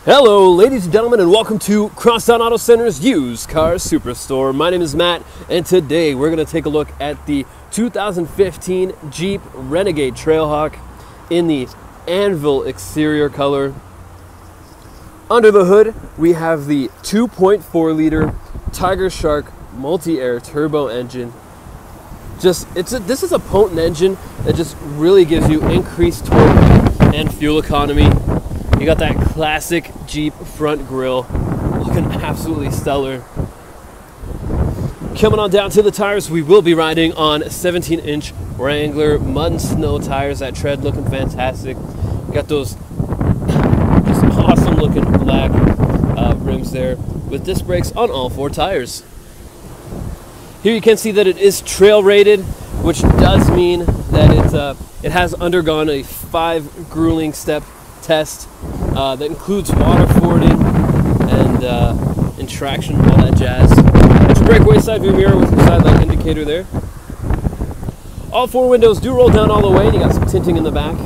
Hello, ladies and gentlemen, and welcome to Crosstown Auto Center's Used Car Superstore. My name is Matt, and today we're going to take a look at the 2015 Jeep Renegade Trailhawk in the Anvil exterior color. Under the hood, we have the 2.4-liter Tiger Shark multi-air turbo engine. This is a potent engine that just really gives you increased torque and fuel economy. You got that classic Jeep front grille, looking absolutely stellar. Coming on down to the tires, we will be riding on 17-inch Wrangler mud and snow tires that tread, looking fantastic. You got those just awesome looking black rims there with disc brakes on all four tires. Here you can see that it is trail rated, which does mean that it has undergone a 5 grueling step test that includes water fording and traction, all that jazz. It's a breakaway side view mirror with your side light indicator there. All 4 windows do roll down all the way, and you got some tinting in the back.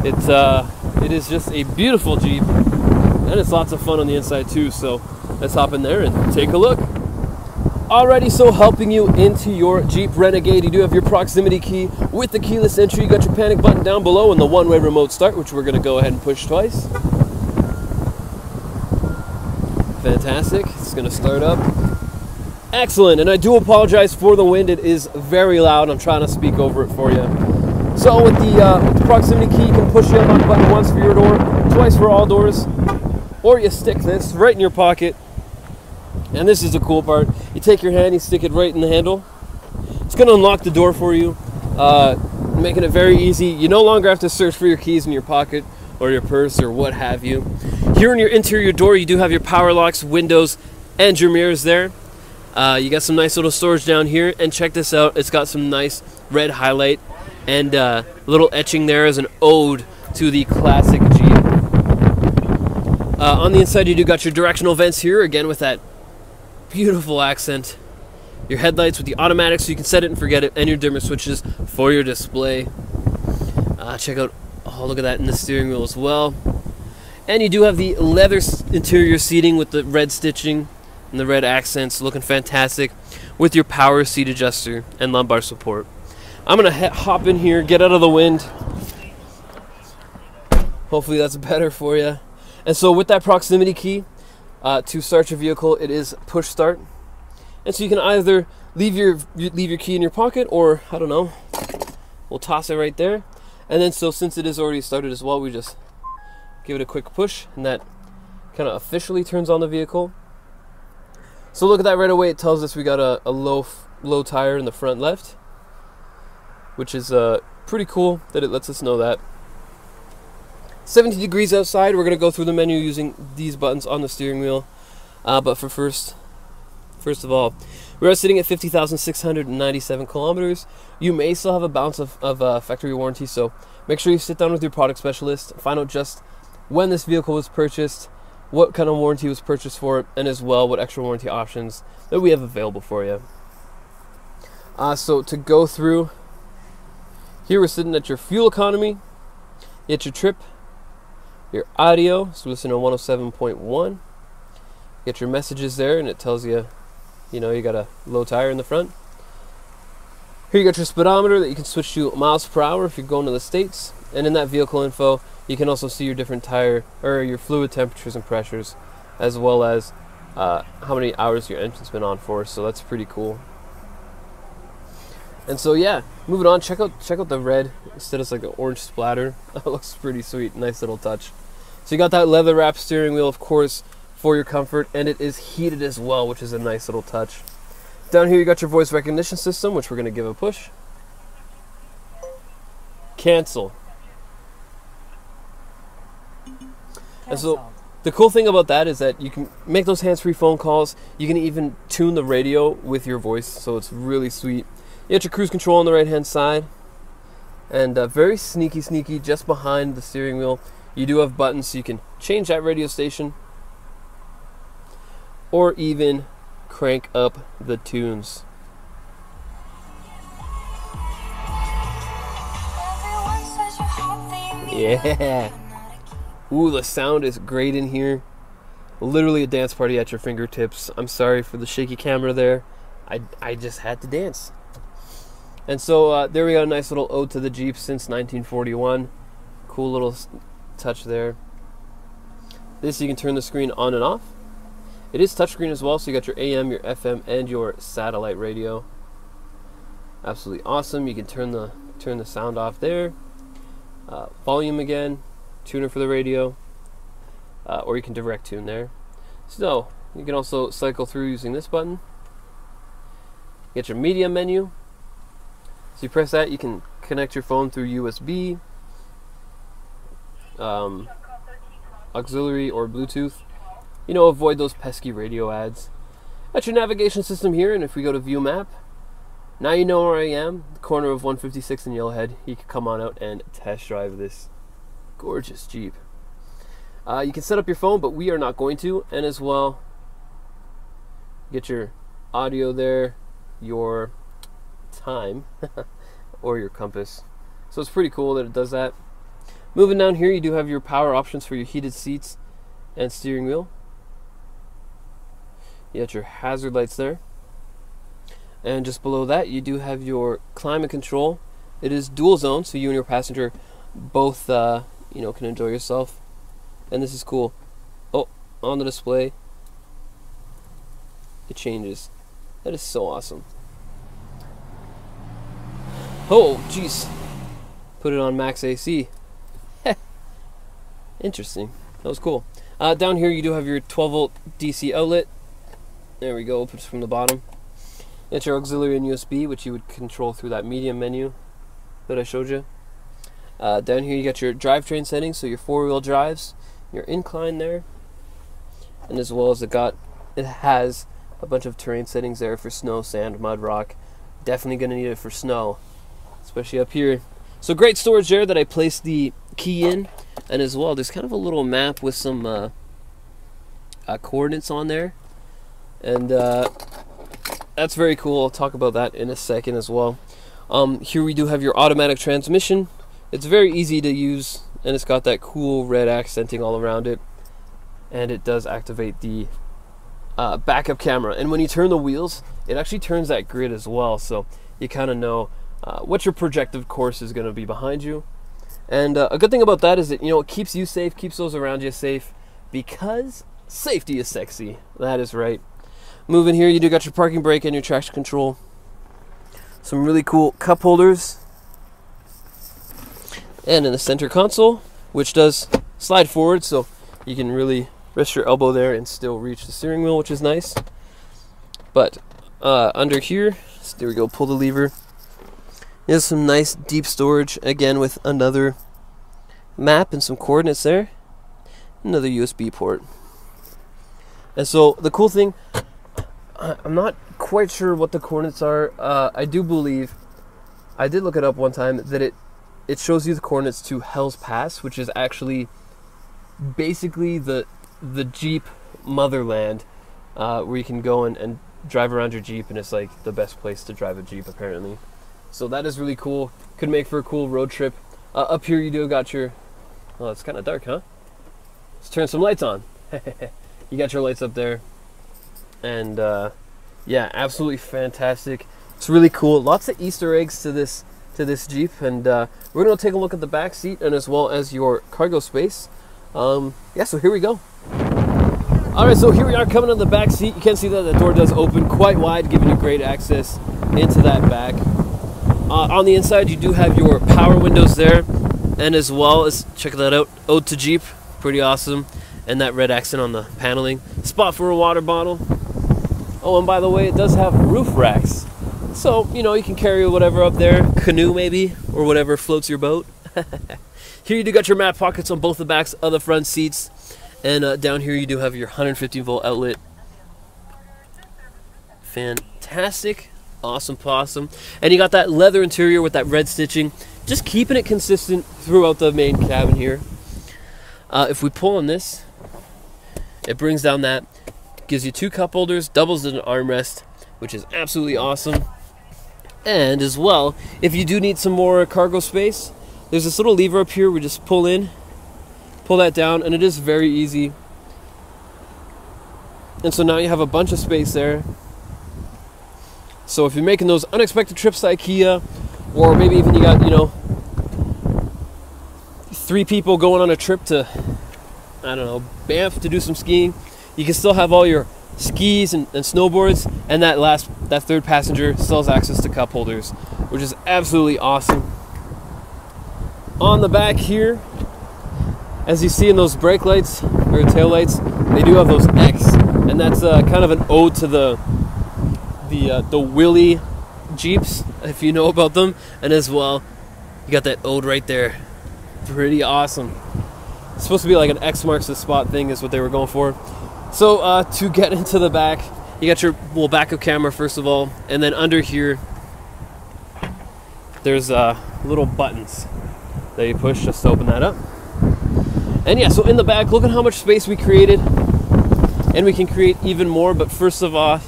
It is just a beautiful Jeep, and it's lots of fun on the inside too. So let's hop in there and take a look. Alrighty, so helping you into your Jeep Renegade, you do have your proximity key with the keyless entry. You got your panic button down below and the one-way remote start, which we're going to go ahead and push twice. Fantastic. It's going to start up. Excellent. And I do apologize for the wind. It is very loud. I'm trying to speak over it for you. So with the proximity key, you can push the unlock button once for your door, twice for all doors, or you stick this right in your pocket. And this is the cool part. You take your hand, you stick it right in the handle. It's going to unlock the door for you, making it very easy. You no longer have to search for your keys in your pocket or your purse or what have you. Here in your interior door, you do have your power locks, windows, and your mirrors there. You got some nice little storage down here, and check this out. It's got some nice red highlight and a little etching there as an ode to the classic Jeep. On the inside, you do got your directional vents here, again with that beautiful accent. Your headlights with the automatic, so you can set it and forget it, and your dimmer switches for your display. Check out, oh, look at that in the steering wheel as well. And you do have the leather interior seating with the red stitching and the red accents, looking fantastic, with your power seat adjuster and lumbar support. I'm gonna hop in here, get out of the wind. Hopefully that's better for you. And so with that proximity key, to start your vehicle, it is push start, and so you can either leave your key in your pocket, or I don't know, we'll toss it right there. And then so since it is already started as well, we just give it a quick push, and that kind of officially turns on the vehicle. So look at that right away. It tells us we got a low tire in the front left, which is pretty cool that it lets us know that. 70 degrees outside. We're going to go through the menu using these buttons on the steering wheel. But for first of all, we are sitting at 50,697 kilometers. You may still have a balance of factory warranty, so make sure you sit down with your product specialist, find out just when this vehicle was purchased, what kind of warranty was purchased for it, and as well what extra warranty options that we have available for you. So to go through, here we're sitting at your fuel economy, you get your trip, your audio, so listen on 107.1. Get your messages there, and it tells you, you got a low tire in the front. Here you got your speedometer that you can switch to miles per hour if you're going to the States. And in that vehicle info, you can also see your different tire, or your fluid temperatures and pressures, as well as how many hours your engine's been on for. So that's pretty cool. And so yeah, moving on, check out the red instead of like an orange splatter. That looks pretty sweet, nice little touch. So you got that leather wrap steering wheel, of course, for your comfort, and it is heated as well, which is a nice little touch. Down here you got your voice recognition system, which we're going to give a push. Cancel. And so the cool thing about that is that you can make those hands-free phone calls. You can even tune the radio with your voice, so it's really sweet. You got your cruise control on the right-hand side, and very sneaky, just behind the steering wheel, you do have buttons so you can change that radio station, or even crank up the tunes. Yeah. Ooh, the sound is great in here. Literally a dance party at your fingertips. I'm sorry for the shaky camera there. I just had to dance. And so there we got a nice little ode to the Jeep since 1941. Cool little touch there. This, you can turn the screen on and off. It is touchscreen as well, so you got your AM, your FM, and your satellite radio. Absolutely awesome. You can turn the sound off there. Volume again, tuner for the radio, or you can direct tune there. So you can also cycle through using this button. You get your media menu. So you press that, you can connect your phone through USB, auxiliary, or Bluetooth. You know, avoid those pesky radio ads. That's your navigation system here, and if we go to view map, now you know where I am, the corner of 156 and Yellowhead. You can come on out and test drive this gorgeous Jeep. You can set up your phone, but we are not going to, and as well, get your audio there, your time, or your compass. So it's pretty cool that it does that. Moving down here, you do have your power options for your heated seats and steering wheel. You got your hazard lights there. And just below that, you do have your climate control. It is dual zone, so you and your passenger both can enjoy yourself. And this is cool. Oh, on the display, it changes. That is so awesome. Oh, jeez. Put it on max AC. Interesting. That was cool. Down here, you do have your 12-volt DC outlet. There we go, just from the bottom. It's your auxiliary and USB, which you would control through that medium menu that I showed you. Down here, you got your drivetrain settings, so your four-wheel drives, your incline there, and as well as it has a bunch of terrain settings there for snow, sand, mud, rock. Definitely gonna need it for snow, especially up here. So great storage there that I placed the key in, and as well, there's kind of a little map with some coordinates on there, and that's very cool. I'll talk about that in a second as well. Here we do have your automatic transmission. It's very easy to use, and it's got that cool red accenting all around it, and it does activate the backup camera. And when you turn the wheels, it actually turns that grid as well, so you kind of know what your projected course is going to be behind you. And a good thing about that is that it keeps you safe, keeps those around you safe, because safety is sexy. That is right. Moving here, you do got your parking brake and your traction control. Some really cool cup holders. And in the center console, which does slide forward, so you can really rest your elbow there and still reach the steering wheel, which is nice. But under here, so there we go, pull the lever. There's some nice deep storage, again with another map and some coordinates there. Another USB port. And so the cool thing, I'm not quite sure what the coordinates are. I do believe, I did look it up one time, that it shows you the coordinates to Hell's Pass, which is actually basically the Jeep motherland, where you can go and drive around your Jeep, and it's like the best place to drive a Jeep apparently. So that is really cool. Could make for a cool road trip. Up here you do got your, oh, it's kind of dark, huh? Let's turn some lights on. You got your lights up there. And yeah, absolutely fantastic. It's really cool. Lots of Easter eggs to this Jeep, and we're gonna take a look at the back seat and as well as your cargo space. Yeah, so here we go. All right, so here we are coming on the back seat. You can see that the door does open quite wide, giving you great access into that back. On the inside, you do have your power windows there, and as well as, check that out, Ode to Jeep, pretty awesome, and that red accent on the paneling. Spot for a water bottle. Oh, and by the way, it does have roof racks. So, you can carry whatever up there, canoe maybe, or whatever floats your boat. Here you do got your mat pockets on both the backs of the front seats. And down here you do have your 115-volt outlet. Fantastic. Awesome possum. And you got that leather interior with that red stitching. Just keeping it consistent throughout the main cabin here. If we pull on this, it brings down that. Gives you two cup holders, doubles as an armrest, which is absolutely awesome. And as well, if you do need some more cargo space, there's this little lever up here we just pull in, pull that down, and it is very easy. And so now you have a bunch of space there. So if you're making those unexpected trips to IKEA, or maybe even you got, you know, 3 people going on a trip to, I don't know, Banff to do some skiing, you can still have all your skis and snowboards, and that third passenger still has access to cup holders, which is absolutely awesome. On the back here, as you see in those brake lights or tail lights, they do have those X, and that's kind of an ode to the Willys Jeeps, if you know about them. And as well, you got that ode right there. Pretty awesome. It's supposed to be like an X marks the spot thing is what they were going for. So to get into the back, you got your little backup camera first of all, and then under here there's little buttons that you push just to open that up. And yeah, so in the back, look at how much space we created, and we can create even more. But first of all,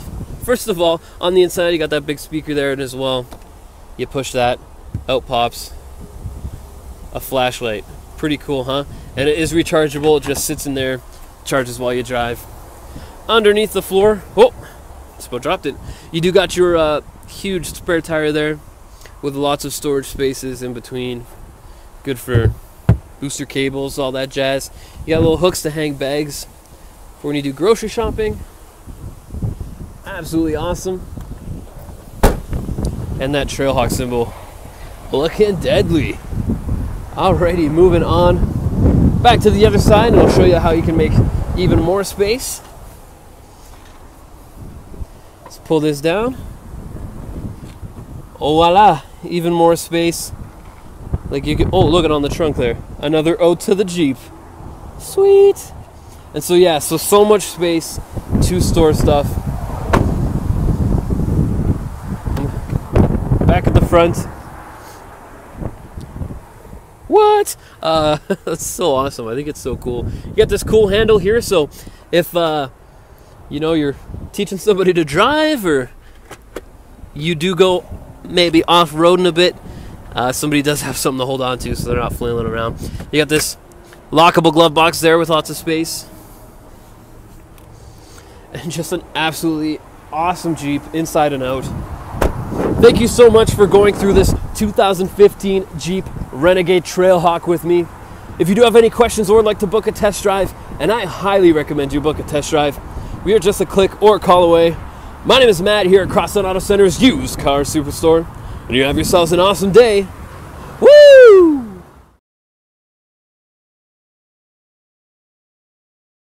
on the inside you got that big speaker there, and as well, you push that, out pops a flashlight. Pretty cool, huh? And it is rechargeable. It just sits in there, charges while you drive. Underneath the floor, oh, just about dropped it. You do got your huge spare tire there with lots of storage spaces in between. Good for booster cables, all that jazz. You got little hooks to hang bags for when you do grocery shopping. Absolutely awesome. And that Trailhawk symbol, looking deadly. Alrighty, moving on back to the other side, and I'll show you how you can make even more space. Let's pull this down. Oh voila, even more space. Like you can, oh, look at on the trunk there. Another ode to the Jeep. Sweet. And so yeah, so much space to store stuff. Back at the front. What? That's so awesome. I think it's so cool. You got this cool handle here, so if you know, you're teaching somebody to drive, or you do go maybe off-roading a bit, somebody does have something to hold on to so they're not flailing around. You got this lockable glove box there with lots of space. And just an absolutely awesome Jeep inside and out. Thank you so much for going through this 2015 Jeep Renegade Trailhawk with me. If you do have any questions or would like to book a test drive, and I highly recommend you book a test drive, we are just a click or a call away. My name is Matt here at Crosstown Auto Center's Used Car Superstore, and you have yourselves an awesome day.